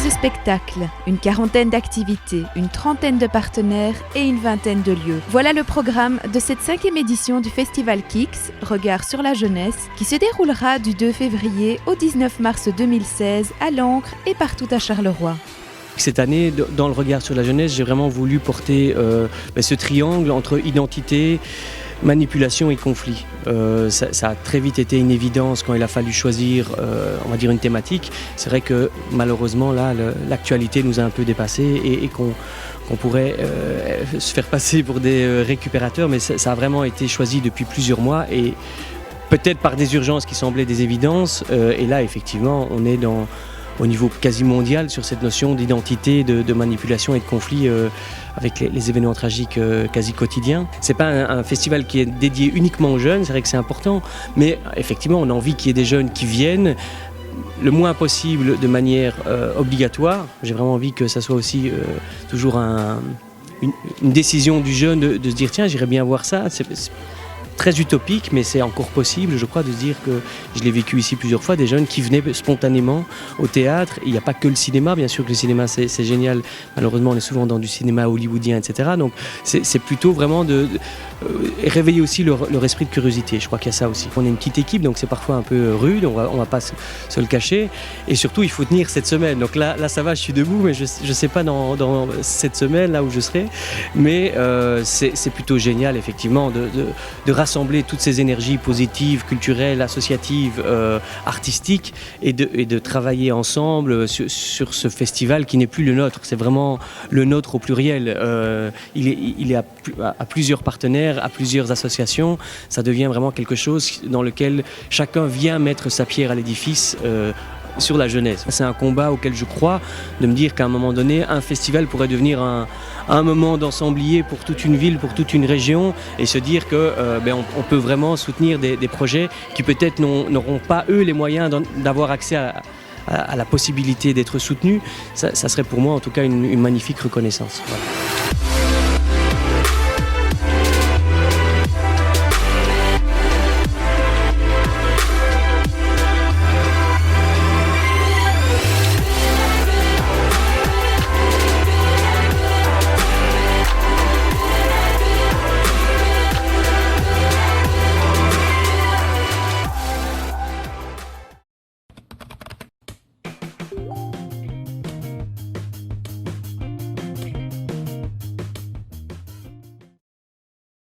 16 spectacles, une quarantaine d'activités, une trentaine de partenaires et une vingtaine de lieux. Voilà le programme de cette 5e édition du Festival Kix, Regard sur la jeunesse, qui se déroulera du 2 février au 19 mars 2016 à l'Ancre et partout à Charleroi. Cette année, dans le Regard sur la jeunesse, j'ai vraiment voulu porter ce triangle entre identité, manipulation et conflit. Ça a très vite été une évidence quand il a fallu choisir, on va dire, une thématique. C'est vrai que malheureusement, là, l'actualité nous a un peu dépassés et qu'on pourrait se faire passer pour des récupérateurs, mais ça a vraiment été choisi depuis plusieurs mois et peut-être par des urgences qui semblaient des évidences. Et là, effectivement, on est au niveau quasi mondial sur cette notion d'identité, de manipulation et de conflit avec les événements tragiques quasi quotidiens. C'est pas un festival qui est dédié uniquement aux jeunes, c'est vrai que c'est important, mais effectivement on a envie qu'il y ait des jeunes qui viennent le moins possible de manière obligatoire. J'ai vraiment envie que ça soit aussi toujours une décision du jeune de se dire tiens, j'irais bien voir ça. C'est très utopique, mais c'est encore possible, je crois, de se dire que je l'ai vécu ici plusieurs fois, des jeunes qui venaient spontanément au théâtre. Il n'y a pas que le cinéma, bien sûr que le cinéma c'est génial. Malheureusement, on est souvent dans du cinéma hollywoodien, etc. Donc c'est plutôt vraiment de réveiller aussi leur esprit de curiosité. Je crois qu'il y a ça aussi. On est une petite équipe, donc c'est parfois un peu rude, on va pas se le cacher. Et surtout, il faut tenir cette semaine. Donc là ça va, je suis debout, mais je sais pas dans cette semaine, là où je serai. Mais c'est plutôt génial, effectivement, de rassembler toutes ces énergies positives, culturelles, associatives, artistiques et de travailler ensemble sur ce festival qui n'est plus le nôtre. C'est vraiment le nôtre au pluriel. Il est à plusieurs partenaires, à plusieurs associations. Ça devient vraiment quelque chose dans lequel chacun vient mettre sa pierre à l'édifice sur la jeunesse. C'est un combat auquel je crois, de me dire qu'à un moment donné, un festival pourrait devenir un moment d'ensemblier pour toute une ville, pour toute une région, et se dire que on peut vraiment soutenir des projets qui peut-être n'auront pas eux les moyens d'avoir accès à la possibilité d'être soutenus. Ça serait pour moi en tout cas une magnifique reconnaissance. Voilà.